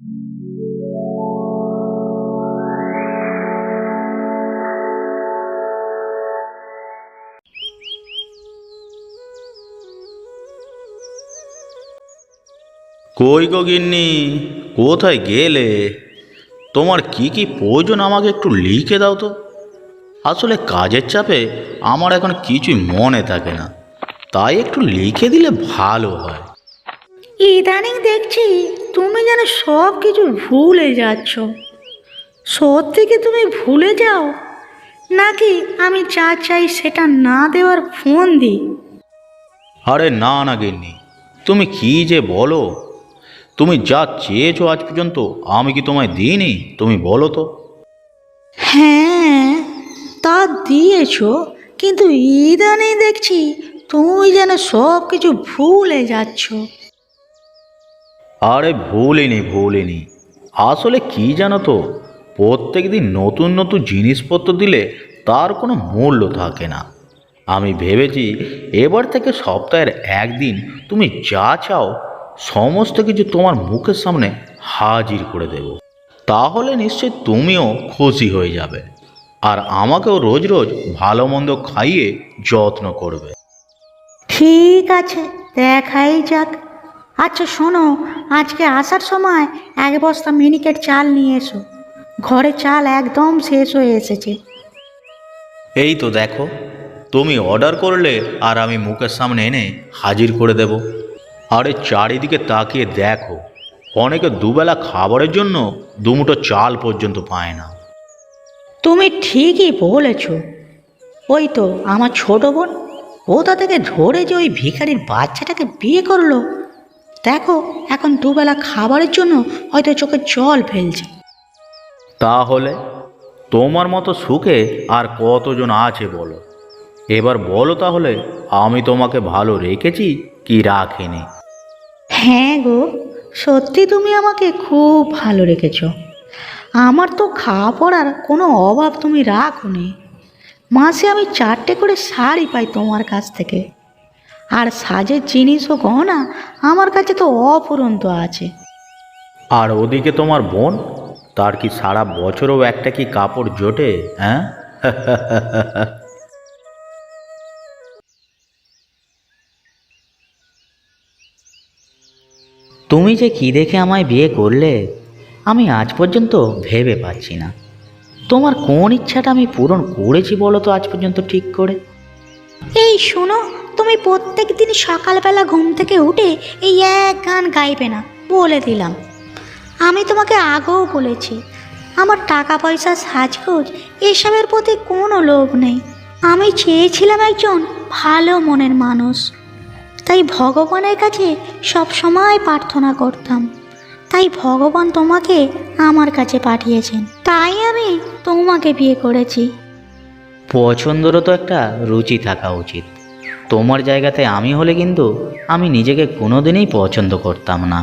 কই গো গিন্নি, কোথায় গেলে? তোমার কি কি প্রয়োজন আমাকে একটু লিখে দাও তো। আসলে কাজের চাপে আমার এখন কিছুই মনে থাকে না, তাই একটু লিখে দিলে ভালো হয়। ইদানিং দেখছি তুমি যেন সব কিছু ভুলে যাচ্ছ। সত্যি কি তুমি ভুলে যাও, নাকি আমি যা চাই সেটা না দেওয়ার ফোন দিই? আরে না না গিন্নি, তুমি কি যে বলো। তুমি যা চেয়েছো আজ পর্যন্ত আমি কি তোমায় দিইনি? তুমি বলো তো। হ্যাঁ, তা দিয়েছো, কিন্তু ইদানিং দেখছি তুমি যেন সব কিছু ভুলে যাচ্ছ। আরে ভুলিনি। আসলে কি জানো তো, প্রত্যেক দিন নতুন নতুন জিনিসপত্র দিলে তার কোনো মূল্য থাকে না। আমি ভেবেছি এবার থেকে সপ্তাহের একদিন তুমি যা চাও সমস্ত কিছু তোমার মুখের সামনে হাজির করে দেব। তাহলে নিশ্চয় তুমিও খুশি হয়ে যাবে, আর আমাকেও রোজ রোজ ভালো মন্দ খাইয়ে যত্ন করবে। ঠিক আছে, দেখাই যাক। আচ্ছা শোনো, আজকে আসার সময় 1 বস্তা মিনিকেট চাল নিয়ে এসো। ঘরে চাল একদম শেষ হয়ে এসেছে। এই তো দেখো, তুমি অর্ডার করলে আর আমি মুখের সামনে এনে হাজির করে দেব। আরে চারিদিকে তাকিয়ে দেখো, অনেকে দুবেলা খাবারের জন্য দুমুঠো চাল পর্যন্ত পায় না। তুমি ঠিকই বলেছ। ওই তো আমার ছোট বোন, কোথা থেকে ধরে যে ওই ভিখারির বাচ্চাটাকে বিয়ে করলো, দেখো এখন দুবেলা খাবারের জন্য হয়তো চোখে জল ফেলছে। তাহলে তোমার মতো সুখে আর কতজন আছে বলো। এবার বলো তাহলে, আমি তোমাকে ভালো রেখেছি কি রাখিনি? হ্যাঁ গো, সত্যি তুমি আমাকে খুব ভালো রেখেছ। আমার তো খাওয়া পড়ার কোনো অভাব তুমি রাখোনি। মাসে আমি 4টে করে শাড়ি পাই তোমার কাছ থেকে, আর সাজের জিনিস ও গহনা আমার কাছে তো অফুরন্ত আছে। আর ওদিকে তোমার বোন, তার কি সারা বছরও একটা কি কাপড় জোটে? হ্যাঁ তুমি যে কি দেখে আমায় বিয়ে করলে আমি আজ পর্যন্ত ভেবে পাচ্ছি না। তোমার কোন ইচ্ছাটা আমি পূরণ করেছি বলো তো আজ পর্যন্ত ঠিক করে? এই শোনো, তুমি প্রত্যেক দিন সকালবেলা ঘুম থেকে উঠে এই এক গান গাইবে না, বলে দিলাম। আমি তোমাকে আগেও বলেছি, আমার টাকা পয়সা সাজগোজ এসবের প্রতি কোনো লোভ নেই। আমি চেয়েছিলাম একজন ভালো মনের মানুষ, তাই ভগবানের কাছে সব সময় প্রার্থনা করতাম। তাই ভগবান তোমাকে আমার কাছে পাঠিয়েছেন, তাই আমি তোমাকে বিয়ে করেছি। পছন্দেরও তো একটা রুচি থাকা উচিত। তোমার জায়গাতে আমি হলে কিন্তু আমি নিজেকে কোনোদিনই পছন্দ করতাম না।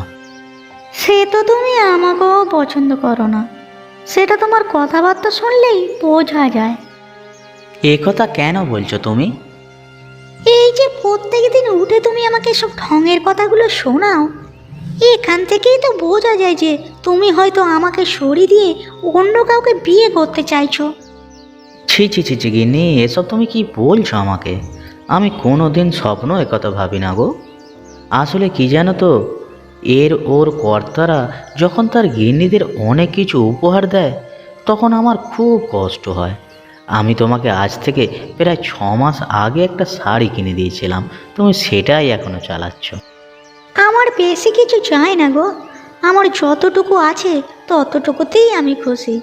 সে তো তুমি আমাকেও পছন্দ করো না, সেটা তোমার কথাবার্তা শুনলেই বোঝা যায়। এ কথা কেন বলছো তুমি? এই যে প্রত্যেক দিন উঠে তুমি আমাকে সব ঢঙের কথাগুলো শোনাও, এখান থেকেই তো বোঝা যায় যে তুমি হয়তো আমাকে সরিয়ে দিয়ে অন্য কাউকে বিয়ে করতে চাইছো। ছি গিন্নি, এসব তুমি কি বলছো আমাকে? আমি কোনো দিন স্বপ্ন একথা ভাবি না গো। আসলে কি জানো তো, ওর কর্তারা যখন তার গিন্নিদের অনেক কিছু উপহার দেয় তখন আমার খুব কষ্ট হয়। আমি তোমাকে আজ থেকে প্রায় 6 মাস আগে একটা শাড়ি কিনে দিয়েছিলাম, তুমি সেটাই এখনো চালাচ্ছ। আমার বেশি কিছু চাই না গো, আমার যতটুকু আছে ততটুকুতেই আমি খুশি।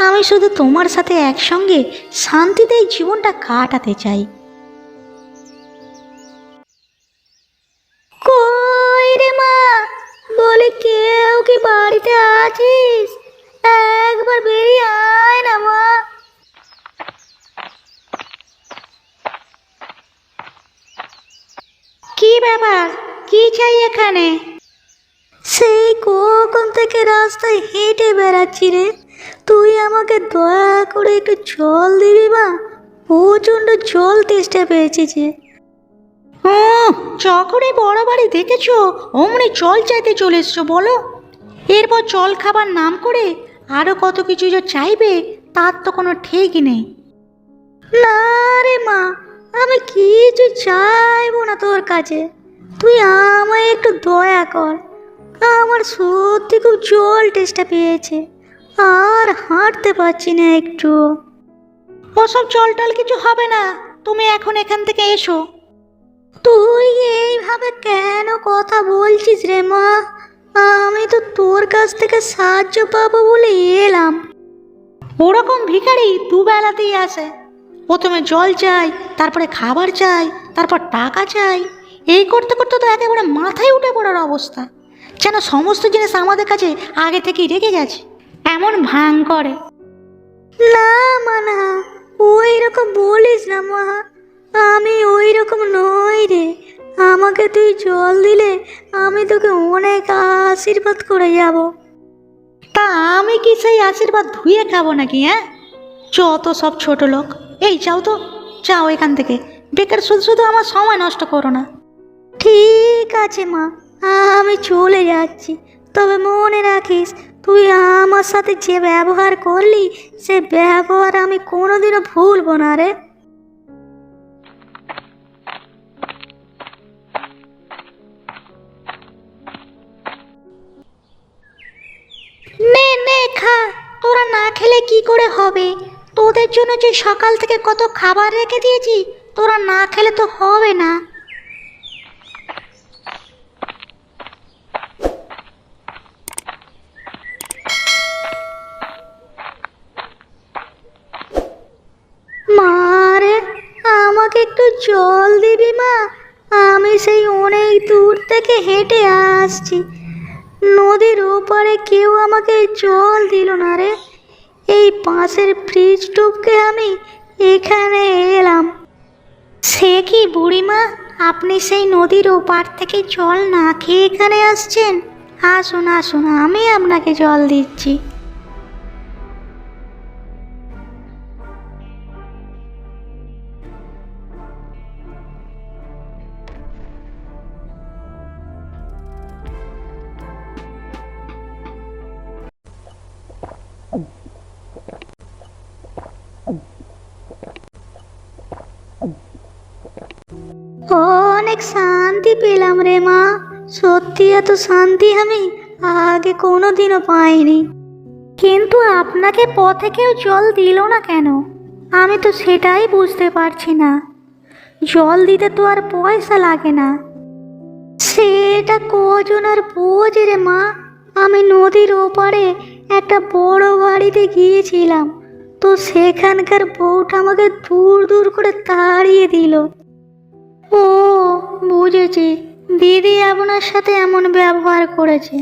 আমি শুধু তোমার সাথে একসঙ্গে শান্তিতে এই জীবনটা কাটাতে চাই। কই রে মা, বলে কেউ কি বাড়িতে আছিস? একবার বেরিয়ে আয় না মা। কি ব্যাপার, কি চাই এখানে? সেই কখন থেকে রাস্তায় হেঁটে বেড়াচ্ছি রে, তুই আমাকে দয়া করে একটু জল দিবি মা? প্রচণ্ড জল তেষ্টা পেয়েছে যে। যখনই বড় বাড়ি দেখেছো অমনি জল চাইতে চলে এসছো বলো? এরপর জল খাবার নাম করে আরও কত কিছু যে চাইবে তার তো কোনো ঠিক নেই। না রে মা, আমি কিছু চাইবো না তোর কাছে, তুই আমায় একটু দয়া কর। আমার সত্যি খুব জল তেষ্টা পেয়েছে, আর হাঁটতে পারছি না একটু। ওসব জল টল কিছু হবে না, তুমি এখন এখান থেকে এসো। তুই এইভাবে কেন কথা বলছিস রে মা? আমি তো তোর কাছ থেকে সাহায্য পাবো বলে এলাম। ওরকম ভিখারি দুবেলাতেই আসে, প্রথমে জল চাই, তারপরে খাবার চাই, তারপর টাকা চাই। এই করতে করতে তো একেবারে মাথায় উঠে পড়ার অবস্থা, যেন সমস্ত জিনিস আমাদের কাছে আগে থেকেই রেখে গেছে, এমন ভাঙ করে। না মা না, ওই রকম বলিস না মা, আমি ওই রকম নই রে। আমাকে তুই জল দিলে আমি তোকে অনেক আশীর্বাদ করে যাব। তা আমি কি সেই আশীর্বাদ ধুয়ে খাবো নাকি? হ্যাঁ, যত সব ছোট লোক। এই যাও তো, যাও এখান থেকে, বেকার শুধু শুধু আমার সময় নষ্ট করো না। ঠিক আছে মা, আমি চলে যাচ্ছি, তবে মনে রাখিস তুই আমার সাথে যে ব্যবহার করলি সে ব্যবহার আমি কোনোদিনও ভুলবো না রে। নে নে খা, তোরা না খেলে কি করে হবে? তোদের জন্য যে সকাল থেকে কত খাবার রেখে দিয়েছি, তোরা না খেলে তো হবে না। মা রে, আমাকে একটু জল দিবি মা? আমি সেই অনেক দূর থেকে হেঁটে আসছি, নদীর ওপারে কেউ আমাকে জল দিল না রে। এই পাশের ফ্রিজ টুপকে আমি এখানে এলাম। সে কি বুড়িমা, আপনি সেই নদীর ওপার থেকে জল না খেয়ে এখানে আসছেন? আসুন আসুন, আমি আপনাকে জল দিচ্ছি। অনেক শান্তি পেলাম রে মা, সত্যি এত শান্তি আমি আগে কোনোদিনও পাইনি। কিন্তু আপনাকে পথে কেউ জল দিল না কেন? আমি তো সেটাই বুঝতে পারছি না। জল দিতে তো আর পয়সা লাগে না, সেটা কজন আর বোঝে রে মা। আমি নদীর ওপারে একটা বড় বাড়িতে গিয়েছিলাম, তো সেখানকার বউটা আমাকে দূর দূর করে তাড়িয়ে দিল। ও বুঝেছি, দিদি আপনার সাথে এমন ব্যবহার করেছে।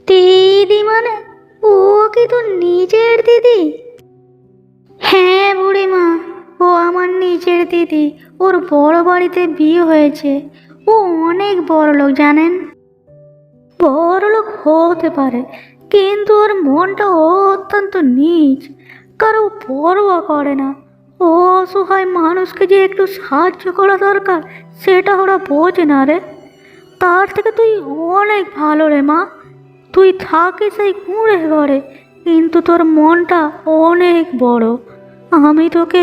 দিদি মানে ও কি তোর নিজের দিদি? হ্যাঁ বুড়িমা, ও আমার নিজের দিদি। ওর বড় বাড়িতে বিয়ে হয়েছে, ও অনেক বড় লোক জানেন। বড় লোক হতে পারে, কিন্তু ওর মনটা অত্যন্ত নীচ, কারো পরোয়া করে না। ও অসহায় মানুষকে যে একটু সাহায্য করা দরকার সেটা ওরা বোঝে না রে। তার থেকে তুই অনেক ভালো রে মা, তুই থাকিস এই কুঁড়ে ঘরে, কিন্তু তোর মনটা অনেক বড়। আমি তোকে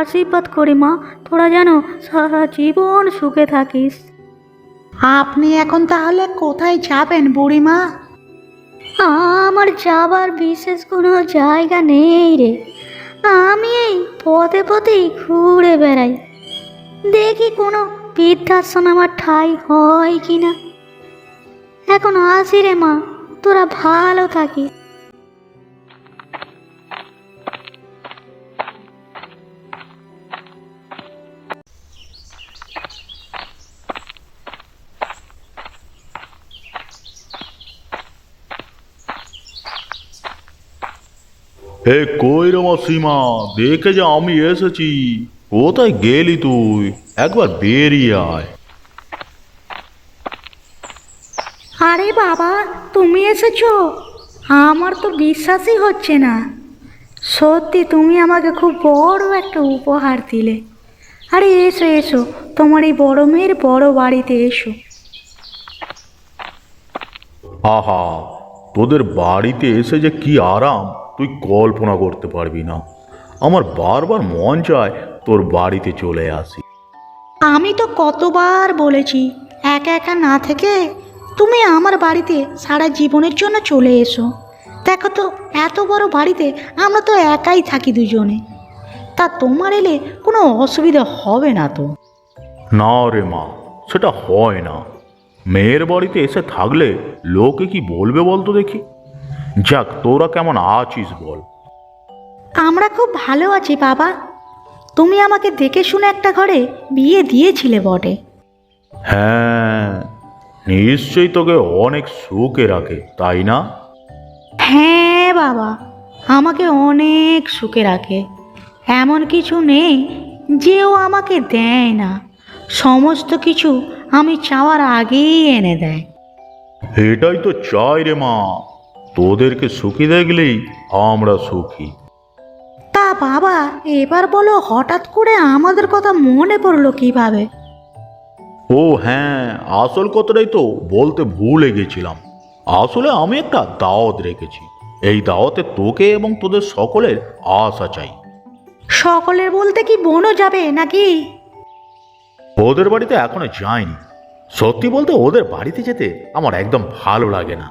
আশীর্বাদ করি মা, তোরা যেন সারা জীবন সুখে থাকিস। আপনি এখন তাহলে কোথায় যাবেন বুড়িমা? আমার যাবার বিশেষ কোনো জায়গা নেই রে, আমি এই পথে পথেই ঘুরে বেড়াই, দেখি কোনো বৃদ্ধাশ্রমে আমার ঠাঁই হয় কিনা। এখন আসি রে মা, তোরা ভালো থাকিস। এ কই রে মাসিমা, দেখে যে আমি এসেছি। কোথায় গেলি তুই? একবার বেরিয়ে আয়। আরে বাবা, তুমি এসেছো? আমার তো বিশ্বাসই হচ্ছে না। সত্যি তুমি আমাকে খুব বড় একটা উপহার দিলে। আরে এসো এসো, তোমার এই বড় মেয়ের বড় বাড়িতে এসো। আহা, তোদের বাড়িতে এসে যে কি আরাম তুই কল্পনা করতে পারবি না। আমার বারবার মন চায় তোর বাড়িতে চলে আসি। আমি তো কতবার বলেছি একা একা না থেকে তুমি আমার বাড়িতে সারা জীবনের জন্য চলে এসো। দেখো তো এত বড় বাড়িতে আমরা তো একাই থাকি দুজনে, তা তোমার এলে কোনো অসুবিধা হবে না তো? না রে মা, সেটা হয় না। মেয়ের বাড়িতে এসে থাকলে লোকে কি বলবে বলতো দেখি। যাক, তোরা কেমন আছিস বল? আমরা খুব ভালো আছি বাবা। তুমি আমাকে দেখে শুনে একটা ঘরে বিয়ে দিয়েছিলে বটে। হ্যাঁ, নিশ্চয়ই তোকে অনেক সুখে রাখে, তাই না? হ্যাঁ বাবা, আমাকে অনেক সুখে রাখে। এমন কিছু নেই যে ও আমাকে দেয় না, সমস্ত কিছু আমি চাওয়ার আগেই এনে দেয়। এটাই তো চাই রে মা, তোদেরকে সুখী দেখলেই আমরা সুখী। তা বাবা, এবার বলো হঠাৎ করে আমাদের কথা মনে পড়লো কিভাবে? ও হ্যাঁ, আসল কথাটাই তো বলতে ভুলে গেছিলাম। আসলে আমি একটা দাওয়াত রেখেছি। এই দাওয়াতে তোকে এবং তোদের সকলের আশা চাই। সকলের বলতে কি বোনও যাবে নাকি? ওদের বাড়িতে এখনো যায়নি। সত্যি বলতে ওদের বাড়িতে যেতে আমার একদম ভালো লাগে না,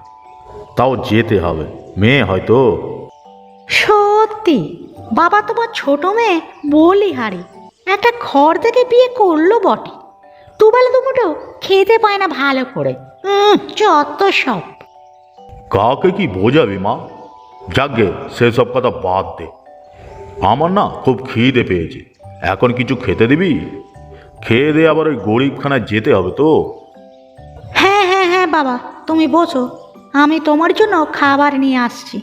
তাও যেতে হবে। মেয়ে হয়তো। সত্যি বাবা, তোমার ছোট মেয়ে বলিহারি একটা ঘর থেকে বিয়ে করলো বটে, দুবেলা দুমুটো খেতে পায় না ভালো করে। যত সব। কাকে কি বোঝাবি মা? যাকগে, সেসব কথা বাদ দে। আমার না খুব খিদে পেয়েছে, এখন কিছু খেতে দিবি? খেয়ে দে, আবার ওই গরিবখানায় যেতে হবে তো। হ্যাঁ হ্যাঁ হ্যাঁ বাবা, তুমি বসো, আমি তোমার জন্য খাবার নিয়ে আসছি।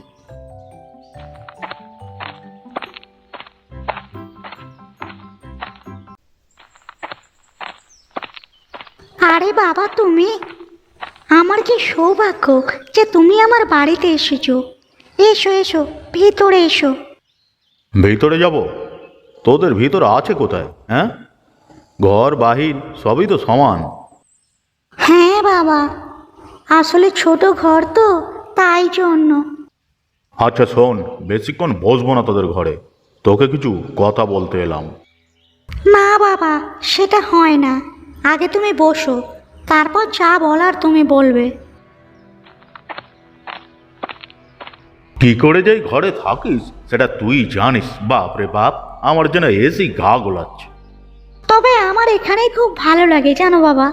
আরে বাবা, তুমি, আমার কি সৌভাগ্য যে তুমি আমার বাড়িতে এসেছো। এসো এসো, ভিতরে এসো। ভিতরে যাব? তোদের ভিতরে আছে কোথায়? হ্যাঁ, ঘর বাহির সবই তো সমান। হ্যাঁ বাবা, আসলে ছোট ঘর তো, তাই জন্য। আচ্ছা শোন, বেশিক্ষণ বসবো না তোদের ঘরে, তোকে কিছু কথা বলতে এলাম। না বাবা, সেটা হয় না। আগে তুমি বসো, তারপর যা বলার তুমি বলবে। কি করে যাই ঘরে থাকিস সেটা তুই জানিস। বাপ রে বাপ, আমার যেন এসি গা গোলাচ্ছে। তবে আমার এখানেই খুব ভালো লাগে জানো বাবা,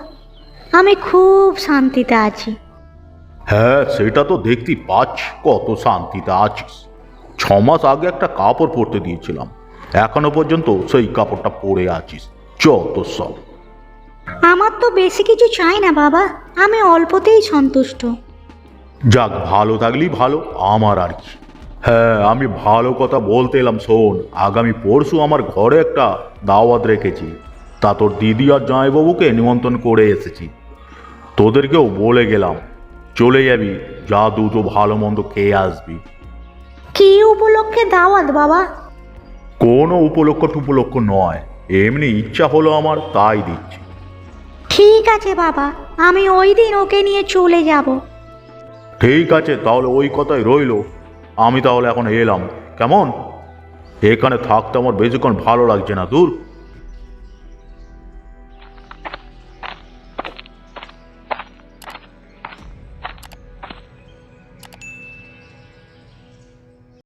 আমি খুব শান্তিতে আছি। হ্যাঁ, সেটা তো দেখতেই পাচ্ছি কত শান্তিতে আছিস। 6 মাস আগে একটা কাপড় পরতে দিয়েছিলাম, এখনো পর্যন্ত সেই কাপড়টা পরে আছিস। যত সব। আমার তো বেশি কিছু চাই না বাবা, আমি অল্পতেই সন্তুষ্ট। যাক, ভালো থাকলেই ভালো, আমার আর কি। হ্যাঁ, আমি ভালো কথা বলতে এলাম। শোন, আগামী পরশু আমার ঘরে একটা দাওয়াত রেখেছি, তা তোর দিদি আর জামাইবাবুকে নিমন্ত্রণ করে এসেছি। তোদেরকেও বলে গেলাম, চলে যাবি, যা দুটো ভালো মন্দ খেয়ে আসবি। কি উপলক্ষে দাওয়াত বাবা? কোনো উপলক্ষ টুপলক্ষ নয়, এমনি ইচ্ছা হলো আমার, তাই দিচ্ছি। ঠিক আছে বাবা, আমি ওই দিন ওকে নিয়ে চলে যাব। ঠিক আছে, তাহলে ওই কথাই রইলো। আমি তাহলে এখন এলাম, কেমন? এখানে থাকতে আমার বেশিক্ষণ ভালো লাগছে না, দূর।